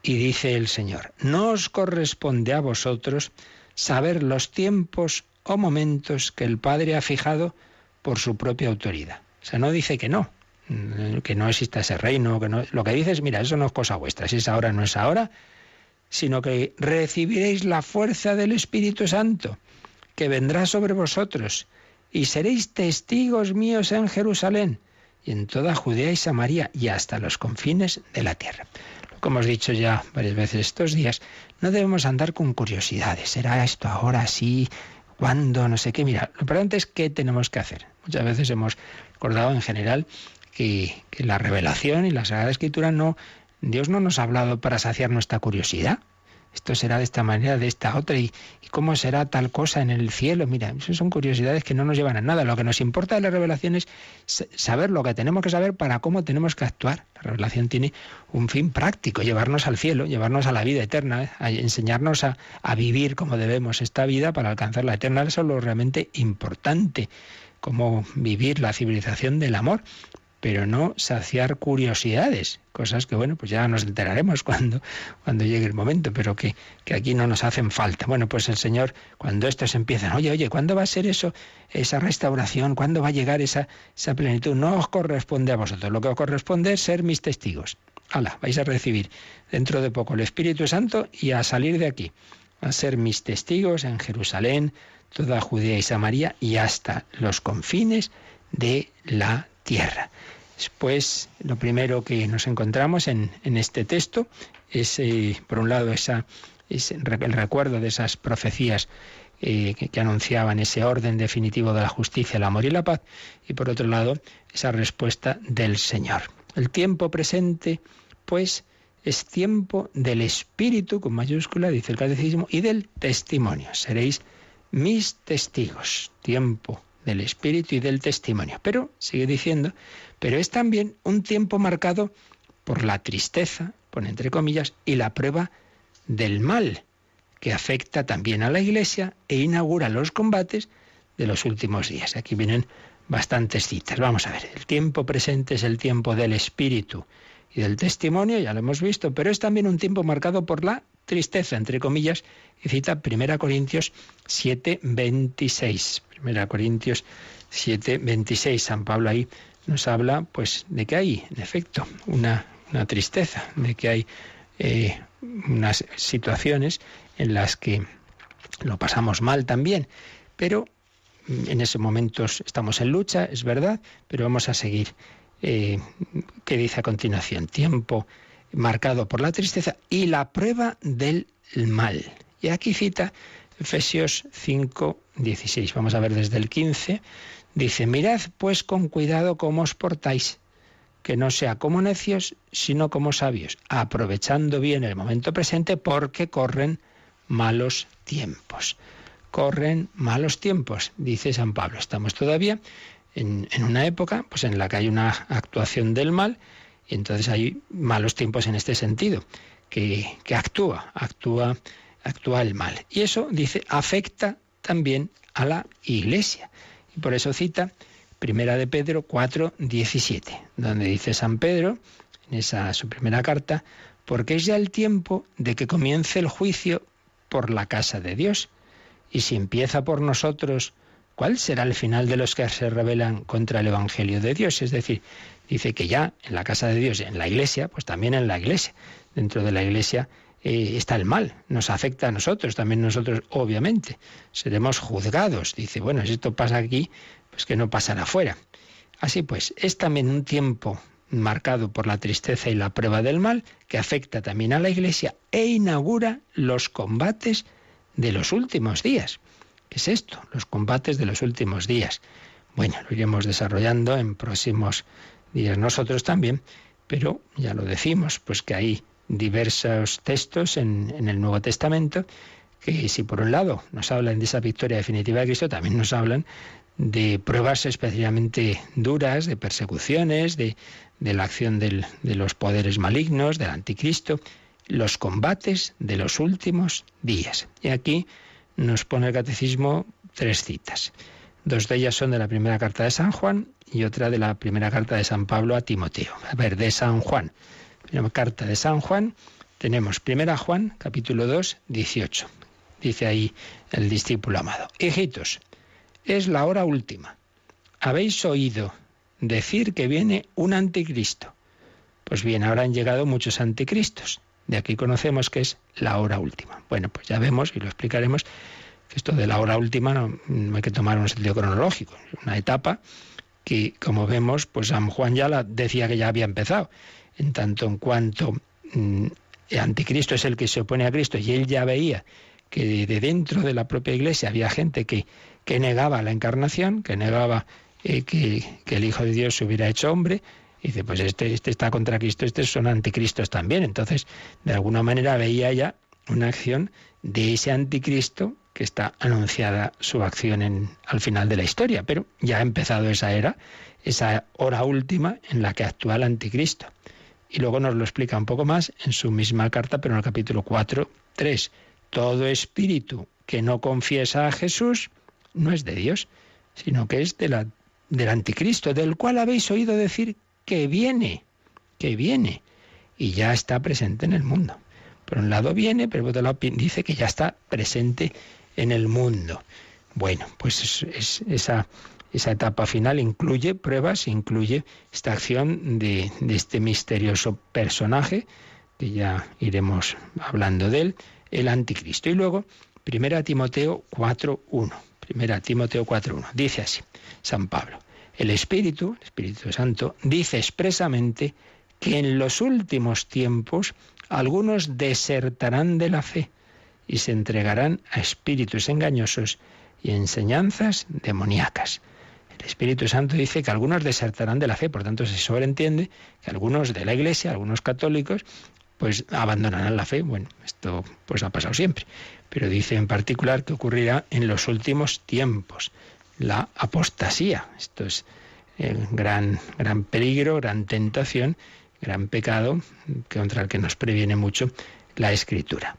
Y dice el Señor: no os corresponde a vosotros saber los tiempos o momentos que el Padre ha fijado por su propia autoridad. O sea, no dice que no exista ese reino, que no. Lo que dice es: mira, eso no es cosa vuestra, si es ahora no es ahora, sino que recibiréis la fuerza del Espíritu Santo, que vendrá sobre vosotros, y seréis testigos míos en Jerusalén, y en toda Judea y Samaria, y hasta los confines de la tierra. Como hemos dicho ya varias veces estos días, no debemos andar con curiosidades. ¿Será esto ahora sí? ¿Cuándo? No sé qué. Mira, lo importante es qué tenemos que hacer. Muchas veces hemos recordado en general que la revelación y la Sagrada Escritura Dios no nos ha hablado para saciar nuestra curiosidad. Esto será de esta manera, de esta otra, y cómo será tal cosa en el cielo. Mira, eso son curiosidades que no nos llevan a nada. Lo que nos importa de la revelación es saber lo que tenemos que saber para cómo tenemos que actuar. La revelación tiene un fin práctico: llevarnos al cielo, llevarnos a la vida eterna, a enseñarnos a vivir como debemos esta vida para alcanzar la eterna. Eso es lo realmente importante, cómo vivir la civilización del amor, pero no saciar curiosidades, cosas que, bueno, pues ya nos enteraremos cuando llegue el momento, pero que aquí no nos hacen falta. Bueno, pues el Señor, cuando estos empiezan: oye, ¿cuándo va a ser eso, esa restauración? ¿Cuándo va a llegar esa plenitud? No os corresponde a vosotros, lo que os corresponde es ser mis testigos. ¡Hala! Vais a recibir dentro de poco el Espíritu Santo y a salir de aquí, a ser mis testigos en Jerusalén, toda Judea y Samaria, y hasta los confines de la tierra. Después, lo primero que nos encontramos en este texto es, por un lado, es el recuerdo de esas profecías que anunciaban ese orden definitivo de la justicia, el amor y la paz, y por otro lado, esa respuesta del Señor. El tiempo presente, pues, es tiempo del Espíritu, con mayúscula, dice el Catecismo, y del testimonio. Seréis mis testigos. Tiempo del Espíritu y del testimonio. Pero, sigue diciendo, pero es también un tiempo marcado por la tristeza, pone entre comillas, y la prueba del mal, que afecta también a la Iglesia e inaugura los combates de los últimos días. Aquí vienen bastantes citas. Vamos a ver, el tiempo presente es el tiempo del Espíritu y del testimonio, ya lo hemos visto, pero es también un tiempo marcado por la tristeza, entre comillas, y cita 1 Corintios 7:26. 1 Corintios 7:26. San Pablo ahí nos habla, pues, de que hay, en efecto, una tristeza, de que hay unas situaciones en las que lo pasamos mal también, pero en esos momentos estamos en lucha, es verdad, pero vamos a seguir. ¿Qué dice a continuación? Tiempo marcado por la tristeza y la prueba del mal. Y aquí cita Efesios 5:16. Vamos a ver desde el 15. Dice: mirad pues con cuidado cómo os portáis, que no sea como necios, sino como sabios, aprovechando bien el momento presente, porque corren malos tiempos. Corren malos tiempos, dice San Pablo. Estamos todavía en una época, pues, en la que hay una actuación del mal, y entonces hay malos tiempos en este sentido, que actúa el mal. Y eso, dice, afecta también a la Iglesia. Y por eso cita 1 de Pedro 4:17, donde dice San Pedro, en esa su primera carta: porque es ya el tiempo de que comience el juicio por la casa de Dios. Y si empieza por nosotros, ¿cuál será el final de los que se rebelan contra el Evangelio de Dios? Es decir, dice que ya en la casa de Dios, en la Iglesia, pues también en la Iglesia, dentro de la Iglesia está el mal, nos afecta a nosotros, también nosotros obviamente seremos juzgados. Dice, bueno, si esto pasa aquí, pues que no pasará afuera. Así pues, es también un tiempo marcado por la tristeza y la prueba del mal, que afecta también a la Iglesia e inaugura los combates de los últimos días. ¿Qué es esto? Los combates de los últimos días. Bueno, lo iremos desarrollando en próximos días nosotros también, pero ya lo decimos, pues que hay diversos textos en el Nuevo Testamento que, si por un lado nos hablan de esa victoria definitiva de Cristo, también nos hablan de pruebas especialmente duras, de persecuciones, de la acción de los poderes malignos, del anticristo, los combates de los últimos días. Y aquí nos pone el Catecismo 3 citas. 2 de ellas son de la primera carta de San Juan y otra de la primera carta de San Pablo a Timoteo. A ver, de San Juan. Primera carta de San Juan, tenemos 1 Juan, capítulo 2, 18. Dice ahí el discípulo amado: hijitos, es la hora última. Habéis oído decir que viene un anticristo. Pues bien, ahora han llegado muchos anticristos. De aquí conocemos que es la hora última. Bueno, pues ya vemos, y lo explicaremos, que esto de la hora última no hay que tomar un sentido cronológico. Es una etapa que, como vemos, pues San Juan ya decía que ya había empezado. En tanto en cuanto el anticristo es el que se opone a Cristo, y él ya veía que de dentro de la propia Iglesia había gente que negaba la encarnación, que negaba que el Hijo de Dios se hubiera hecho hombre, y dice, pues este está contra Cristo, estos son anticristos también. Entonces, de alguna manera veía ya una acción de ese anticristo que está anunciada su acción al final de la historia, pero ya ha empezado esa era, esa hora última en la que actúa el anticristo. Y luego nos lo explica un poco más en su misma carta, pero en el capítulo 4, 3. Todo espíritu que no confiesa a Jesús no es de Dios, sino que es del anticristo, del cual habéis oído decir que viene, y ya está presente en el mundo. Por un lado viene, pero por otro lado dice que ya está presente en el mundo. Bueno, pues esa etapa final incluye pruebas, incluye esta acción de este misterioso personaje, que ya iremos hablando de él, el anticristo. Y luego, 1 Timoteo 4.1. 1 Timoteo 4.1. Dice así, San Pablo: el Espíritu Santo, dice expresamente que en los últimos tiempos algunos desertarán de la fe y se entregarán a espíritus engañosos y enseñanzas demoníacas. El Espíritu Santo dice que algunos desertarán de la fe, por tanto se sobreentiende que algunos de la Iglesia, algunos católicos, pues abandonarán la fe. Bueno, esto pues ha pasado siempre, pero dice en particular que ocurrirá en los últimos tiempos, la apostasía. Esto es gran peligro, gran tentación, gran pecado contra el que nos previene mucho la Escritura.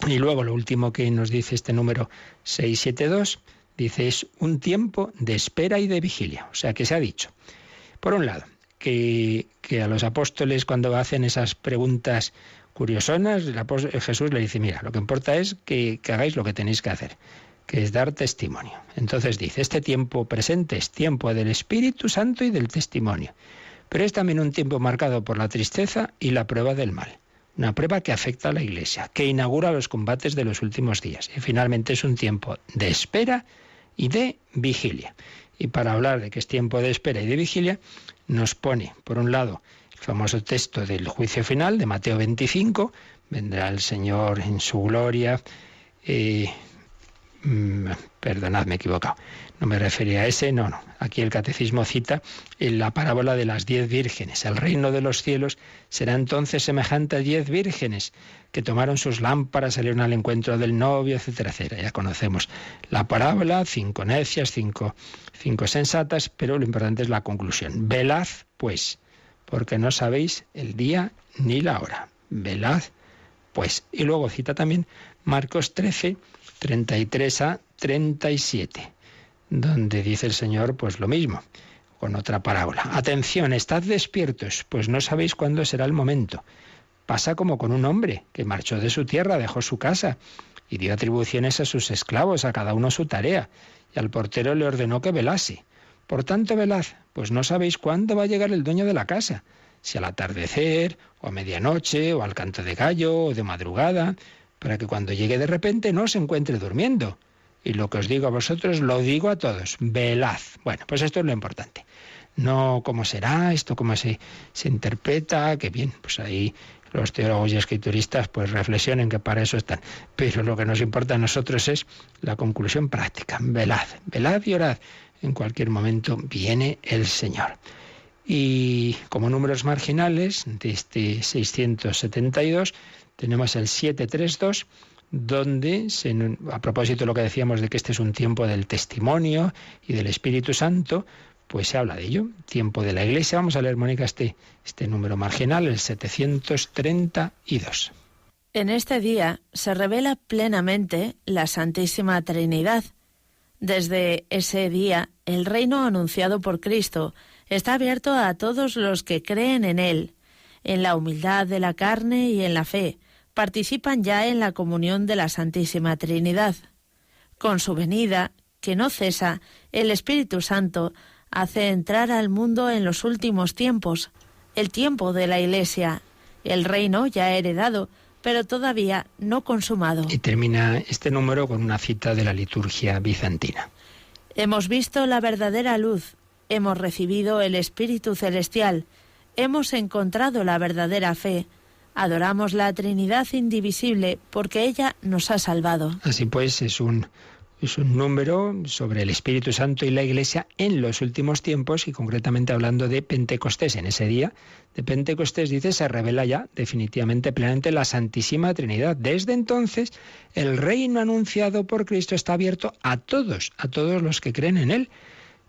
Y luego lo último que nos dice este número 672, dice, es un tiempo de espera y de vigilia. O sea que se ha dicho, por un lado, que a los apóstoles, cuando hacen esas preguntas curiosonas, Jesús le dice, mira, lo que importa es que hagáis lo que tenéis que hacer, que es dar testimonio. Entonces dice, este tiempo presente es tiempo del Espíritu Santo y del testimonio, pero es también un tiempo marcado por la tristeza y la prueba del mal, una prueba que afecta a la Iglesia, que inaugura los combates de los últimos días, y finalmente es un tiempo de espera y de vigilia. Y para hablar de que es tiempo de espera y de vigilia, nos pone, por un lado, el famoso texto del juicio final de Mateo 25, vendrá el Señor en su gloria, perdonad, me he equivocado, no me refería a ese, no, aquí el Catecismo cita en la parábola de las 10 vírgenes. El reino de los cielos será entonces semejante a 10 vírgenes que tomaron sus lámparas, salieron al encuentro del novio, etcétera, etcétera. Ya conocemos la parábola, 5 necias, 5 sensatas, pero lo importante es la conclusión. Velad, pues, porque no sabéis el día ni la hora. Velad, pues. Y luego cita también Marcos 13, 33 a 37, donde dice el Señor pues lo mismo, con otra parábola. Atención, estad despiertos, pues no sabéis cuándo será el momento. Pasa como con un hombre que marchó de su tierra, dejó su casa y dio atribuciones a sus esclavos, a cada uno su tarea, y al portero le ordenó que velase. Por tanto, velad, pues no sabéis cuándo va a llegar el dueño de la casa, si al atardecer, o a medianoche, o al canto de gallo, o de madrugada, para que cuando llegue de repente no se encuentre durmiendo. Y lo que os digo a vosotros, lo digo a todos, velad. Bueno, pues esto es lo importante. No cómo será, esto cómo se interpreta, que bien, pues ahí los teólogos y escrituristas pues reflexionen, que para eso están. Pero lo que nos importa a nosotros es la conclusión práctica. Velad, velad y orad. En cualquier momento viene el Señor. Y como números marginales de este 672 tenemos el 732, donde, a propósito de lo que decíamos de que este es un tiempo del testimonio y del Espíritu Santo, pues se habla de ello, tiempo de la Iglesia. Vamos a leer, Mónica, este número marginal, el 732. En este día se revela plenamente la Santísima Trinidad. Desde ese día, el reino anunciado por Cristo está abierto a todos los que creen en Él. En la humildad de la carne y en la fe, participan ya en la comunión de la Santísima Trinidad. Con su venida, que no cesa, el Espíritu Santo hace entrar al mundo en los últimos tiempos, el tiempo de la Iglesia, el reino ya heredado, pero todavía no consumado. Y termina este número con una cita de la liturgia bizantina. Hemos visto la verdadera luz, hemos recibido el Espíritu Celestial, hemos encontrado la verdadera fe, adoramos la Trinidad indivisible porque ella nos ha salvado. Así pues, es un número sobre el Espíritu Santo y la Iglesia en los últimos tiempos, y concretamente hablando de Pentecostés. En ese día de Pentecostés, dice, se revela ya definitivamente, plenamente la Santísima Trinidad. Desde entonces, el reino anunciado por Cristo está abierto a todos los que creen en Él,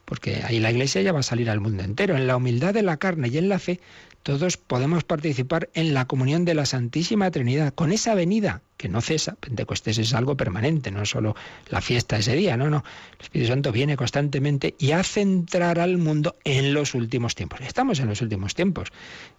porque ahí la Iglesia ya va a salir al mundo entero. En la humildad de la carne y en la fe, todos podemos participar en la comunión de la Santísima Trinidad, con esa venida que no cesa. Pentecostés es algo permanente, no solo la fiesta ese día, no. El Espíritu Santo viene constantemente y hace entrar al mundo en los últimos tiempos. Estamos en los últimos tiempos,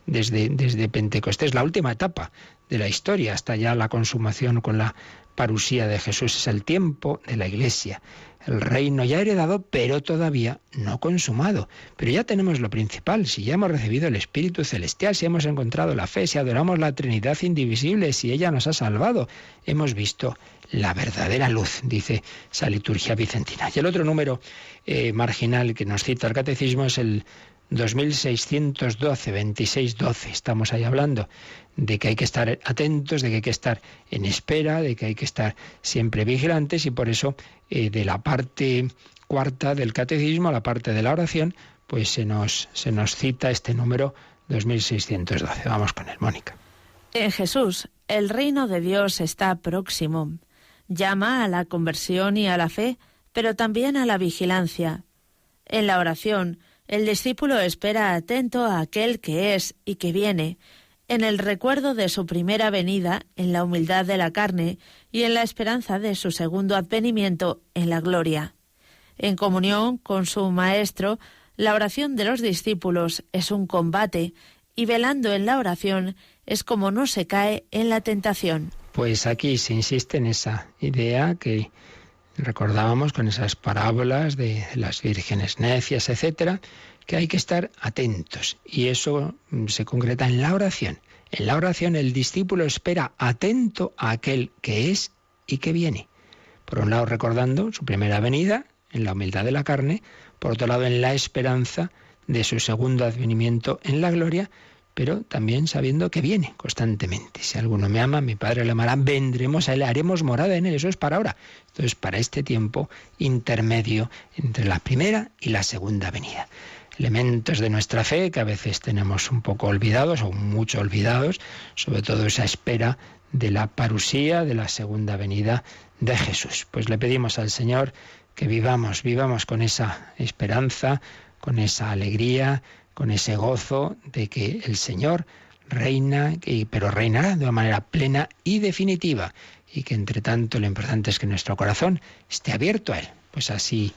desde Pentecostés, la última etapa de la historia, hasta ya la consumación con la parusía de Jesús. Es el tiempo de la Iglesia. El reino ya heredado, pero todavía no consumado. Pero ya tenemos lo principal: si ya hemos recibido el Espíritu Celestial, si hemos encontrado la fe, si adoramos la Trinidad indivisible, si ella nos ha salvado, hemos visto la verdadera luz, dice esa liturgia bizantina. Y el otro número marginal que nos cita el Catecismo es el 2612, 2612. Estamos ahí hablando de que hay que estar atentos, de que hay que estar en espera, de que hay que estar siempre vigilantes, y por eso de la parte cuarta del Catecismo, la parte de la oración, pues se nos cita este número 2612. Vamos con él, Mónica. En Jesús, el reino de Dios está próximo. Llama a la conversión y a la fe, pero también a la vigilancia. En la oración, el discípulo espera atento a aquel que es y que viene, en el recuerdo de su primera venida, en la humildad de la carne, y en la esperanza de su segundo advenimiento en la gloria. En comunión con su Maestro, la oración de los discípulos es un combate, y velando en la oración es como no se cae en la tentación. Pues aquí se insiste en esa idea que recordábamos con esas parábolas de las vírgenes necias, etcétera, que hay que estar atentos, y eso se concreta en la oración. En la oración el discípulo espera atento a aquel que es y que viene. Por un lado recordando su primera venida en la humildad de la carne, por otro lado en la esperanza de su segundo advenimiento en la gloria, pero también sabiendo que viene constantemente. Si alguno me ama, mi Padre le amará, vendremos a él, haremos morada en él. Eso es para ahora. Entonces, para este tiempo intermedio entre la primera y la segunda venida. Elementos de nuestra fe que a veces tenemos un poco olvidados o mucho olvidados, sobre todo esa espera de la parusía, de la segunda venida de Jesús. Pues le pedimos al Señor que vivamos con esa esperanza, con esa alegría, con ese gozo de que el Señor reina, pero reinará de una manera plena y definitiva, y que entre tanto lo importante es que nuestro corazón esté abierto a Él. Pues así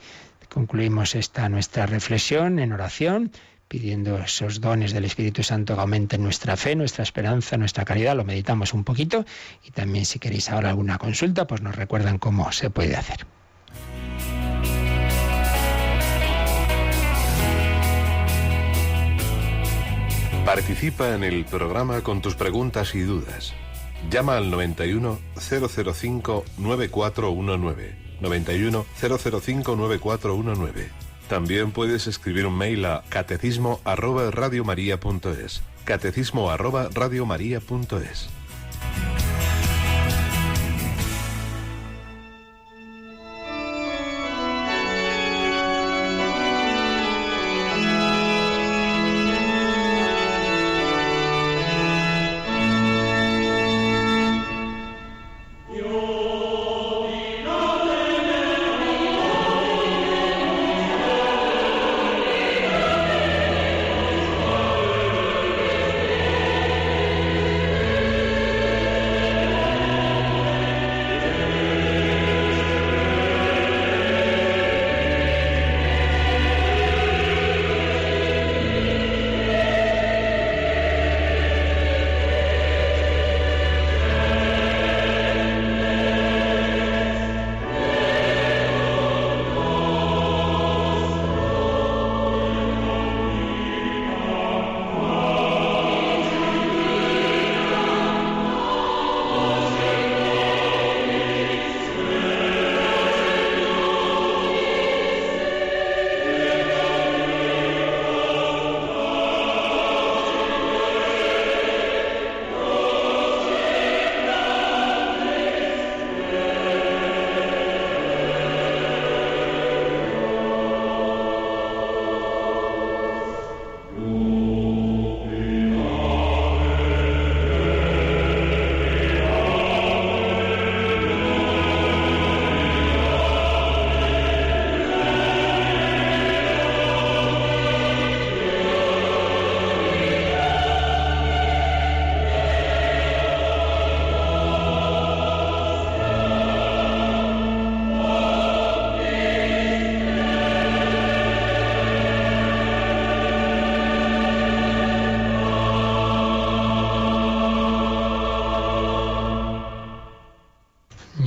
concluimos esta nuestra reflexión en oración, pidiendo esos dones del Espíritu Santo que aumenten nuestra fe, nuestra esperanza, nuestra caridad. Lo meditamos un poquito, y también si queréis ahora alguna consulta, pues nos recuerdan cómo se puede hacer. Participa en el programa con tus preguntas y dudas. Llama al 91 005 9419. 91 005 9419. También puedes escribir un mail a catecismo@radiomaria.es. catecismo@radiomaria.es.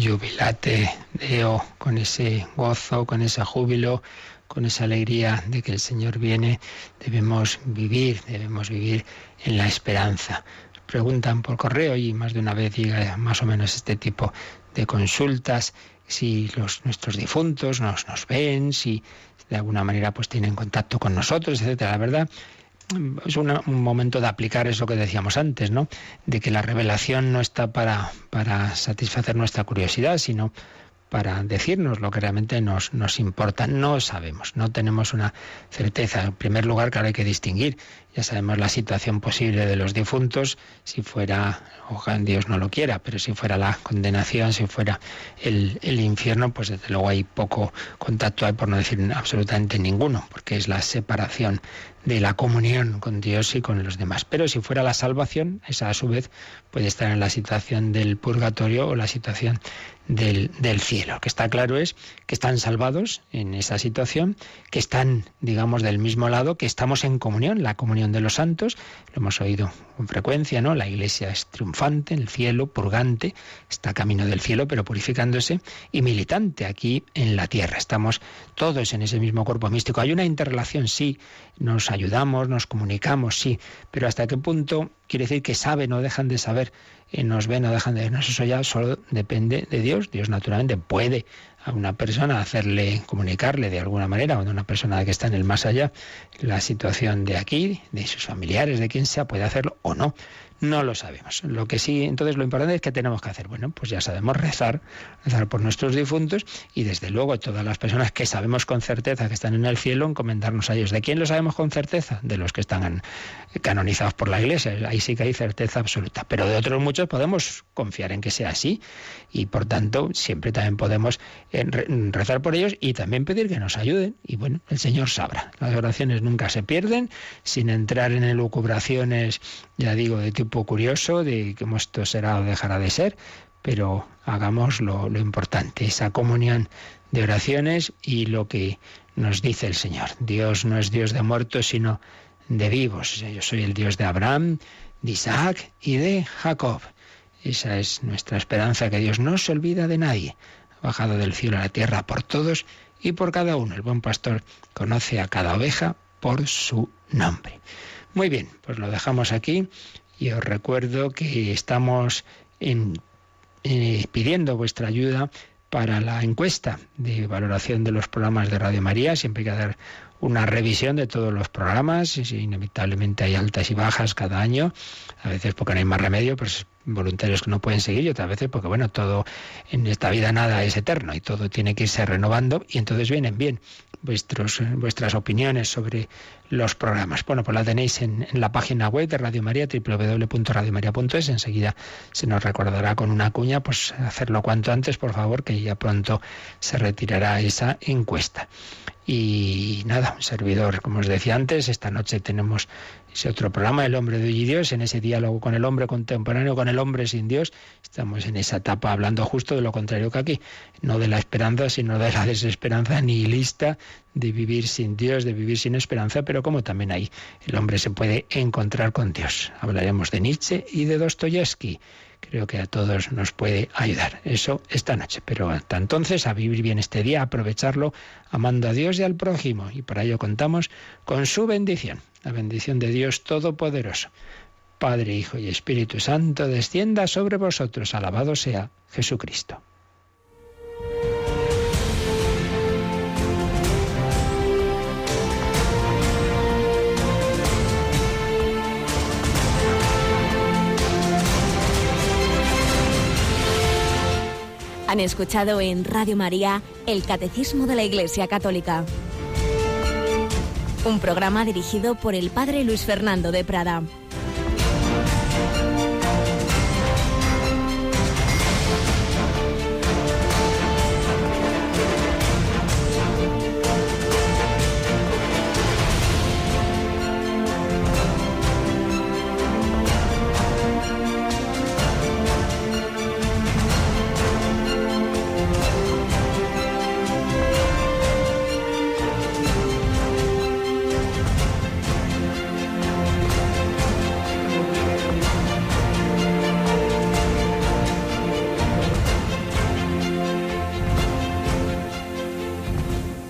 Jubilate Deo, con ese gozo, con ese júbilo, con esa alegría de que el Señor viene, debemos vivir en la esperanza. Preguntan por correo y más de una vez llega más o menos este tipo de consultas, si nuestros difuntos nos ven, si de alguna manera pues tienen contacto con nosotros, etcétera. La verdad es un momento de aplicar eso que decíamos antes, ¿no? De que la revelación no está para satisfacer nuestra curiosidad, sino para decirnos lo que realmente nos importa. No sabemos, no tenemos una certeza. En primer lugar, claro, hay que distinguir. Ya sabemos la situación posible de los difuntos, si fuera, ojalá Dios no lo quiera, pero si fuera la condenación, si fuera el infierno, pues desde luego hay poco contacto, hay por no decir absolutamente ninguno, porque es la separación de la comunión con Dios y con los demás. Pero si fuera la salvación, esa a su vez puede estar en la situación del purgatorio o la situación del cielo. Lo que está claro es que están salvados en esa situación, que están, digamos, del mismo lado, que estamos en comunión, la comunión de los santos, lo hemos oído con frecuencia, ¿no? La Iglesia es triunfante, el cielo, purgante, está camino del cielo, pero purificándose, y militante aquí en la tierra. Estamos todos en ese mismo cuerpo místico. Hay una interrelación, sí, nos ayudamos, nos comunicamos, sí, pero ¿hasta qué punto quiere decir que saben o dejan de saber, nos ven o dejan de vernos? Eso ya solo depende de Dios. Dios naturalmente puede a una persona comunicarle de alguna manera, o a una persona que está en el más allá, la situación de aquí, de sus familiares, de quien sea, puede hacerlo o no. No lo sabemos. Lo que sí, entonces lo importante es que tenemos que hacer. Bueno, pues ya sabemos rezar por nuestros difuntos y desde luego todas las personas que sabemos con certeza que están en el cielo, encomendarnos a ellos. ¿De quién lo sabemos con certeza? De los que están canonizados por la Iglesia. Ahí sí que hay certeza absoluta. Pero de otros muchos podemos confiar en que sea así y por tanto siempre también podemos rezar por ellos y también pedir que nos ayuden. Y bueno, el Señor sabrá. Las oraciones nunca se pierden, sin entrar en elucubraciones, ya digo, de tipo curioso, de cómo esto será o dejará de ser, pero hagamos lo importante, esa comunión de oraciones y lo que nos dice el Señor. Dios no es Dios de muertos, sino de vivos. Yo soy el Dios de Abraham, de Isaac y de Jacob. Esa es nuestra esperanza, que Dios no se olvida de nadie. Ha bajado del cielo a la tierra por todos y por cada uno. El buen pastor conoce a cada oveja por su nombre. Muy bien, pues lo dejamos aquí. Y os recuerdo que estamos pidiendo vuestra ayuda para la encuesta de valoración de los programas de Radio María. Siempre hay que dar una revisión de todos los programas. Inevitablemente hay altas y bajas cada año. A veces porque no hay más remedio, pues voluntarios que no pueden seguir, y otras veces porque, bueno, todo en esta vida nada es eterno y todo tiene que irse renovando, y entonces vienen bien vuestras opiniones sobre los programas. Bueno, pues la tenéis en la página web de Radio María, www.radiomaria.es. Enseguida se nos recordará con una cuña, pues hacerlo cuanto antes, por favor, que ya pronto se retirará esa encuesta. Y nada, un servidor, como os decía antes, esta noche tenemos ese otro programa, El hombre de hoy y Dios, en ese diálogo con el hombre contemporáneo, con el hombre sin Dios. Estamos en esa etapa hablando justo de lo contrario que aquí, no de la esperanza, sino de la desesperanza nihilista, de vivir sin Dios, de vivir sin esperanza, pero como también ahí el hombre se puede encontrar con Dios. Hablaremos de Nietzsche y de Dostoyevsky. Creo que a todos nos puede ayudar. Eso esta noche. Pero hasta entonces, a vivir bien este día, a aprovecharlo amando a Dios y al prójimo. Y para ello contamos con su bendición. La bendición de Dios Todopoderoso, Padre, Hijo y Espíritu Santo, descienda sobre vosotros. Alabado sea Jesucristo. Han escuchado en Radio María el Catecismo de la Iglesia Católica, un programa dirigido por el Padre Luis Fernando de Prada.